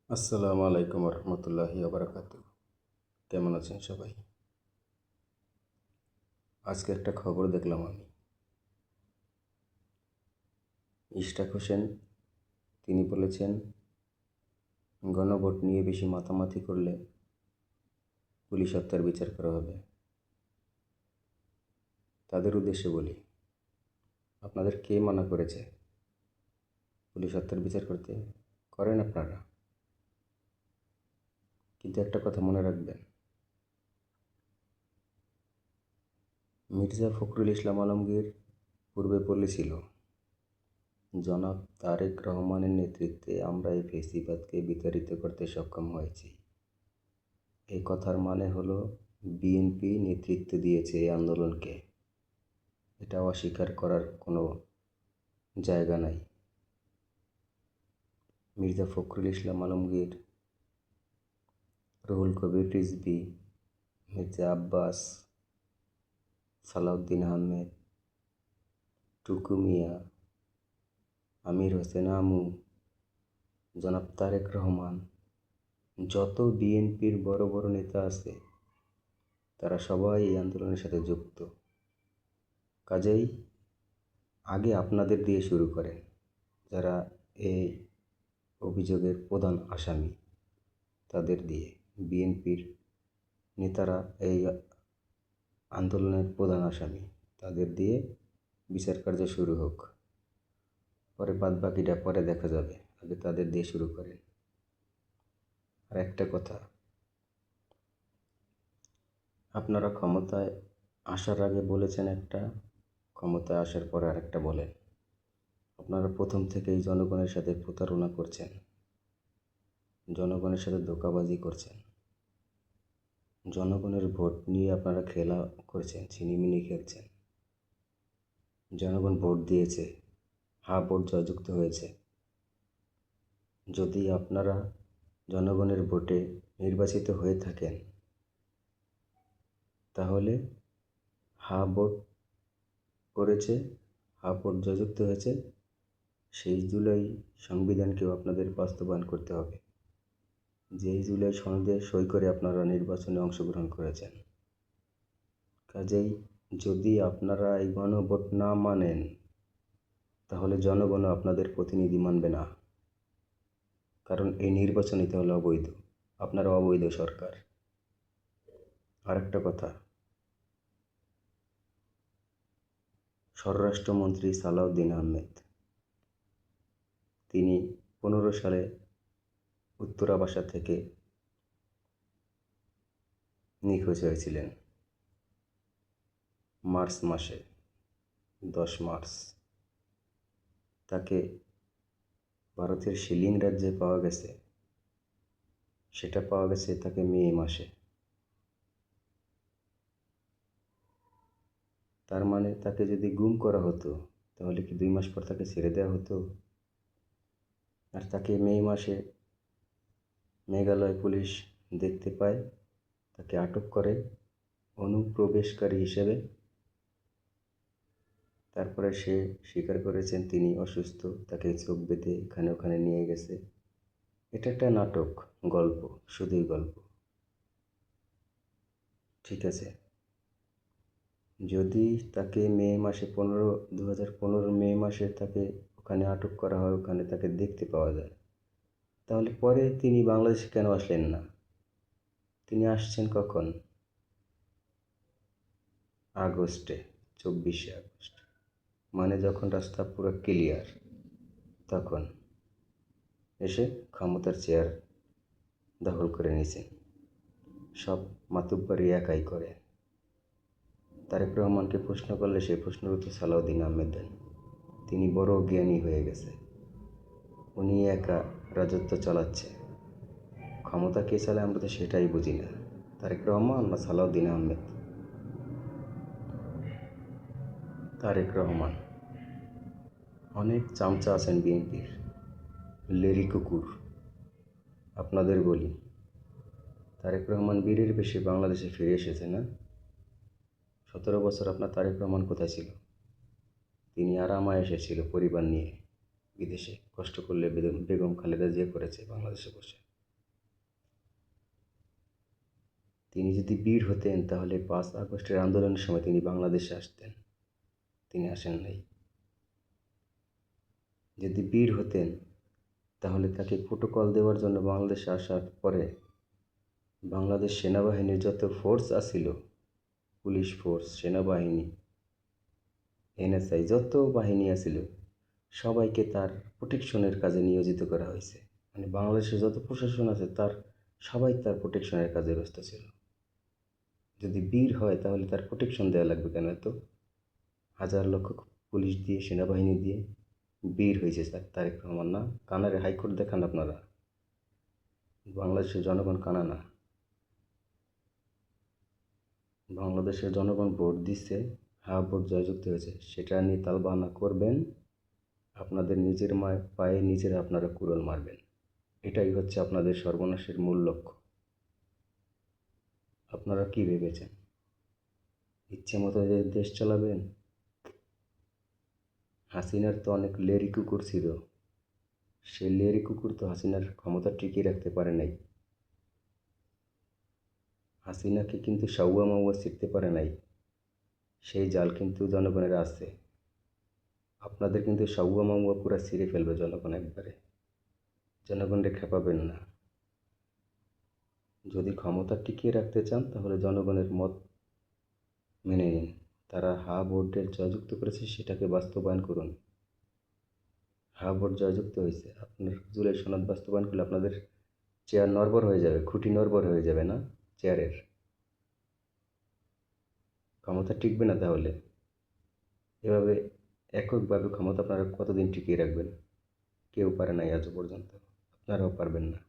আসসালামু আলাইকুম রহমতুল্লাহি ওবরাকাতু। কেমন আছেন সবাই? আজকে একটা খবর দেখলাম আমি। ইশরাক হোসেন তিনি বলেছেন, গণভোট নিয়ে বেশি মাতামাতি করলে পুলিশ হত্যার বিচার করা হবে। তাদের উদ্দেশ্যে বলি, আপনাদের কে মানা করেছে পুলিশ হত্যার বিচার করতে? করেন আপনারা, কিন্তু একটা কথা মনে রাখবেন, মির্জা ফখরুল ইসলাম আলমগীর পূর্বে বলেছিল, জনাব তারেক রহমানের নেতৃত্বে আমরা এই ফেসিবাদকে বিতাড়িত করতে সক্ষম হয়েছি। এই কথার মানে হলো বিএনপি নেতৃত্ব দিয়েছে এই আন্দোলনকে। এটা অস্বীকার করার কোনো জায়গা নাই। মির্জা ফখরুল ইসলাম আলমগীর, রুহুল কবির রিজভী, মির্জা আব্বাস, সালাউদ্দিন আহমেদ, টুকু মিয়া, আমির হোসেন আমু, জনাব তারেক রহমান, যত বিএনপির বড় বড় নেতা আছে তারা সবাই এই আন্দোলনের সাথে যুক্ত। কাজেই আগে আপনাদের দিয়ে শুরু করেন, যারা এই অভিযোগের প্রধান আসামি তাদের দিয়ে। বিএনপির নেতারা এই আন্দোলনের প্রধান আসামি, তাদের দিয়ে বিচার কার্য শুরু হোক। পরে বাদবাকিটা পরে দেখা যাবে, আগে তাদের দিয়ে শুরু করেন। আর একটা কথা, আপনারা ক্ষমতায় আসার আগে বলেছেন একটা, ক্ষমতায় আসার পরে আরেকটা বলেন। আপনারা প্রথম থেকেই জনগণের সাথে প্রতারণা করছেন, জনগণের সাথে ধোঁকাবাজি করছেন, জনগণের ভোট নিয়ে আপনারা খেলা করছেন, ছিনিমিনি খেলছেন। জনগণ ভোট দিয়েছে, ভোট জয়যুক্ত হয়েছে। যদি আপনারা জনগণের ভোটে নির্বাচিত হয়ে থাকেন, তাহলে ভোট করেছে, ভোট জয়যুক্ত হয়েছে, সেই জুলাই সংবিধানকেও আপনাদের বাস্তবায়ন করতে হবে, যেই জুলাই সনদে সই করে আপনারা নির্বাচনে অংশগ্রহণ করেছেন। কাজেই যদি আপনারা এই গণভোট না মানেন, তাহলে জনগণও আপনাদের প্রতিনিধি মানবে না, কারণ এই নির্বাচনই তাহলে অবৈধ, আপনারা অবৈধ সরকার। আরেকটা কথা, স্বরাষ্ট্রমন্ত্রী সালাউদ্দিন আহমেদ তিনি 15 সালে উত্তরা বাসা থেকে নিখোঁজ হয়েছিলেন। মার্চ মাসে 10 মার্চ তাকে ভারতের শিলিং রাজ্যে পাওয়া গেছে, সেটা পাওয়া গেছে তাকে মে মাসে। তার মানে তাকে যদি গুম করা হতো, তাহলে কি 2 মাস পর তাকে ছেড়ে দেওয়া হতো? আর তাকে মে মাসে মেঘালয় পুলিশ দেখতে পায়, তাকে আটক করে অনুপ্রবেশকারী হিসেবে। তারপরে সে স্বীকার করেছেন তিনি অসুস্থ, তাকে চোখ বেঁধে এখানে ওখানে নিয়ে গেছে। এটা একটা নাটক, গল্প, শুধুই গল্প। ঠিক আছে, যদি তাকে মে মাসে 2015 মে মাসে তাকে ওখানে আটক করা হয়, ওখানে তাকে দেখতে পাওয়া যায়, তাহলে পরে তিনি বাংলাদেশে কেন আসলেন না? তিনি আসছেন কখন? আগস্টে, 24শে আগস্ট, মানে যখন রাস্তা পুরো ক্লিয়ার, তখন এসে ক্ষমতার চেয়ার দখল করে নিয়েছেন। সব মাতুব্বরি একাই করে। তারেক রহমানকে প্রশ্ন করলে সেই প্রশ্নের উত্তর সালাউদ্দিন আহমেদ দেন। তিনি বড় জ্ঞানী হয়ে গেছে, উনি একা রাজত্ব চালাচ্ছে। ক্ষমতা কে চালায় আমরা তো সেটাই বুঝি না, তারেক রহমান না সালাউদ্দিন আহমেদ? তারেক রহমান। অনেক চামচা আছেন বিএনপির, লেরি কুকুর। আপনাদের বলি, তারেক রহমান বীরের বেশে বাংলাদেশে ফিরে এসেছে না? 17 বছর আপনার তারেক রহমান কোথায় ছিল? তিনি আরামায় এসেছিল পরিবার নিয়ে বিদেশে, কষ্ট করলে বেগম খালেদা জিয়া করেছে বাংলাদেশে বসে। তিনি যদি বীর হতেন তাহলে 5 আগস্টের আন্দোলনের সময় তিনি বাংলাদেশে আসতেন। তিনি আসেন নাই। যদি বীর হতেন তাহলে তাকে প্রোটোকল দেওয়ার জন্য বাংলাদেশে আসার পরে বাংলাদেশ সেনাবাহিনীর যত ফোর্স আছিল, পুলিশ ফোর্স, সেনাবাহিনী, এনএসআই, যত বাহিনী আছিল, সবাইকে তার প্রোটেকশনের কাজে নিয়োজিত করা হয়েছে। মানে বাংলাদেশের যত প্রশাসন আছে সবাই তার প্রোটেকশনের কাজে ব্যস্ত ছিল। যদি বীর হয় তাহলে তার প্রোটেকশন দেওয়া লাগবে কেন? এত হাজার লক্ষ পুলিশ দিয়ে, সেনাবাহিনী দিয়ে বীর হয়েছে তারেক রহমান না? কানারে হাইকোর্ট দেখান আপনারা। বাংলাদেশের জনগণ কানা না। বাংলাদেশের জনগণ ভোট দিচ্ছে, হ্যাঁ ভোট জয়যুক্ত হয়েছে, সেটা নিয়ে তালবাহানা করবেন, আপনাদের নিজের পায়ে নিজেরা আপনারা কুড়াল মারবেন। এটাই হচ্ছে আপনাদের সর্বনাশের মূল লক্ষ্য। আপনারা কি ভেবেছেন ইচ্ছে মতো যে দেশ চালাবেন? হাসিনার তো অনেক লেরি কুকুর ছিল, সে লেরি কুকুর তো হাসিনার ক্ষমতা টিকিয়ে রাখতে পারে নাই। হাসিনাকে কিন্তু সাউয়া মাউয়া ছিঁড়তে পারে নাই, সেই জাল কিন্তু জনগণের আছে। আপনাদের কিন্তু সাউয়া মাউয়া পুরা ছিঁড়ে ফেলবে জনগণ একবারে। জনগণকে খেপাবেন না। যদি ক্ষমতা টিকিয়ে রাখতে চান তাহলে জনগণের মত মেনে নিন। তারা হা ভোটে জয়যুক্ত করেছে, সেটাকে বাস্তবায়ন করুন। হা ভোট জয়যুক্ত হয়েছে, আপনার জুলাই সনদ বাস্তবায়ন করলে আপনাদের চেয়ার নড়বড় হয়ে যাবে, খুঁটি নড়বড় হয়ে যাবে না চেয়ারের? ক্ষমতা টিকবে না তাহলে? এভাবে এককভাবে ক্ষমতা আপনারা কতদিন টিকিয়ে রাখবেন? কেউ পারে নাই আজও পর্যন্ত, আপনারাও পারবেন না।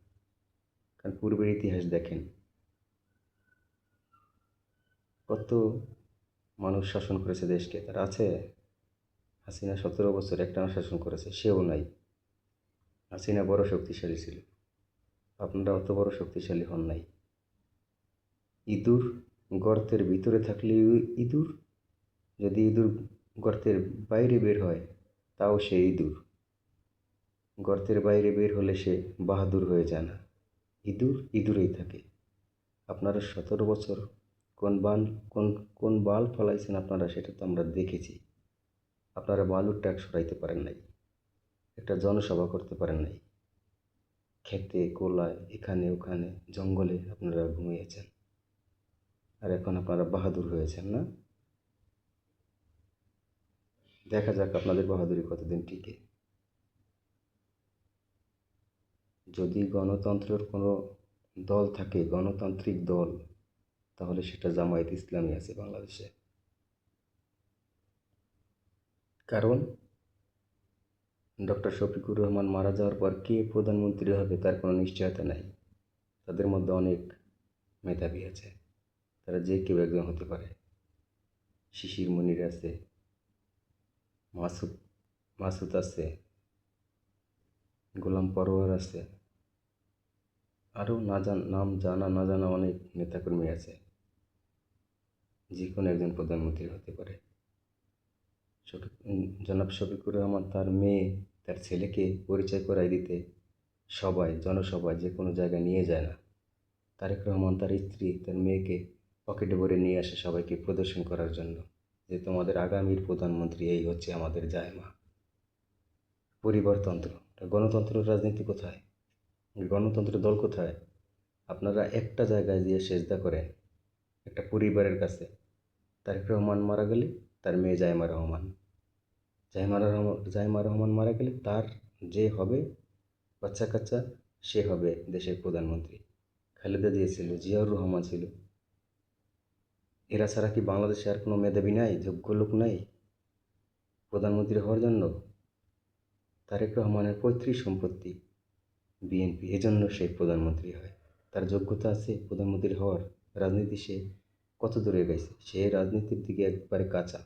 কারণ পূর্বের ইতিহাস দেখেন, কত মানুষ শাসন করেছে দেশকে, তারা আছে? হাসিনা 17 বছর একটানা শাসন করেছে, সেও নাই। হাসিনা বড় শক্তিশালী ছিল, আপনারা অত বড় শক্তিশালী হন নাই। ইঁদুর গর্তের ভিতরে থাকলে ইঁদুর, যদি ইঁদুর গর্তের বাইরে বের হয় তাও সে ইঁদুর। গর্তের বাইরে বের হলে সে বাহাদুর হয়ে যায় না, ইঁদুর ইঁদুরেই থাকে। আপনারা 17 বছর কোন বাল ফলাইছেন আপনারা, সেটা তো আমরা দেখেছি। আপনারা বালুর ট্যাগ সরাইতে পারেন নাই, একটা জনসভা করতে পারেন নাই। খেতে কোলায় এখানে ওখানে জঙ্গলে আপনারা ঘুমিয়েছেন, আর এখন আপনারা বাহাদুর হয়েছেন না? দেখা যাক আপনাদের বাহাদুরি কতদিন টিকে। যদি গণতন্ত্রের কোনো দল থাকে, গণতান্ত্রিক দল, তাহলে সেটা জামায়াত ইসলামী আছে বাংলাদেশে। কারণ ডক্টর শফিকুর রহমান মারা যাওয়ার পর কে প্রধানমন্ত্রী হবে তার কোনো নিশ্চয়তা নাই। তাদের মধ্যে অনেক মেধাবী আছে, তারা যে কেউ একজন হতে পারে। শিশির মনির আছে, মাসুদ আছে, গোলাম পরোয়ার আছে, আরও নাম জানা না জানা অনেক নেতাকর্মী আছে। যে কোনো একজন প্রধানমন্ত্রী হতে পারে। জনাব শফিকুর রহমান তার মেয়ে, তার ছেলেকে পরিচয় করাই দিতে জনসভায় যে কোনো জায়গায় নিয়ে যায় না। তারেক রহমান তার স্ত্রী, তার মেয়েকে পকেটে ভরে নিয়ে আসে সবাইকে প্রদর্শন করার জন্য, যে তোমাদের আগামীর প্রধানমন্ত্রী এই হচ্ছে আমাদের জায়মা। পরিবারতন্ত্র, গণতন্ত্র রাজনীতি কোথায়? গণতন্ত্রের দল কোথায়? আপনারা একটা জায়গায় গিয়ে সেজদা করেন, একটা পরিবারের কাছে। তারেক রহমান মারা গেলে তার মেয়ে জাইমা রহমান মারা গেলে তার যে হবে বাচ্চা কাচ্চা, সে হবে দেশের প্রধানমন্ত্রী। খালেদা জিয়া ছিল, জিয়াউর রহমান ছিল। এরা ছাড়া কি বাংলাদেশে আর কোনো মেধাবী নাই, যোগ্য লোক নাই প্রধানমন্ত্রী হওয়ার জন্য? তারেক রহমানের পৈতৃক সম্পত্তি বিএনপি, এজন্য সে প্রধানমন্ত্রী হয়। তার যোগ্যতা আছে প্রধানমন্ত্রী হওয়ার? রাজনীতি সে কত দূরে গেছে? সে রাজনীতির দিকে একবারে কাঁচা।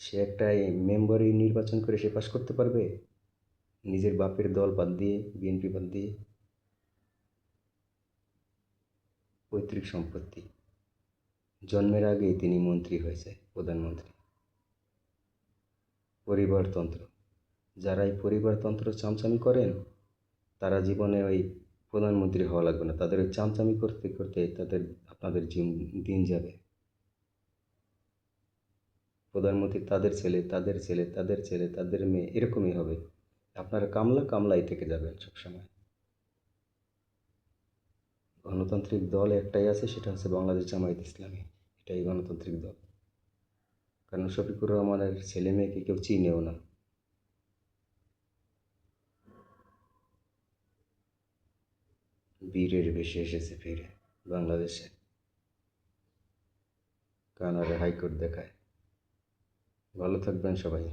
সে একটা মেম্বারই নির্বাচন করে সে পাশ করতে পারবে? নিজের বাপের দল বাদ দিয়ে, বিএনপি বাদ দিয়ে। পৈতৃক সম্পত্তি, জন্মের আগেই তিনি মন্ত্রী হয়েছে, প্রধানমন্ত্রী। পরিবারতন্ত্র, যারা এই পরিবারতন্ত্র চামচামি করেন তারা জীবনে ওই প্রধানমন্ত্রী হওয়া লাগবে না, তাদের ওই চামচামি করতে করতে আপনাদের দিন যাবে। প্রধানমন্ত্রী তাদের ছেলে, তাদের ছেলে, তাদের ছেলে, তাদের মেয়ে, এরকমই হবে। আপনারা কামলাই থেকে যাবেন সবসময়। গণতান্ত্রিক দল একটাই আছে, সেটা হচ্ছে বাংলাদেশ জামায়াত ইসলামী। এটাই গণতান্ত্রিক দল। কারণ শফিকুর রহমানের ছেলে মেয়েকে কেউ চিনেও না। বীরের বেশে এসেছে ফিরে বাংলাদেশে, কানাডা হাইকোর্ট দেখায়। ভালো থাকবেন সবাই।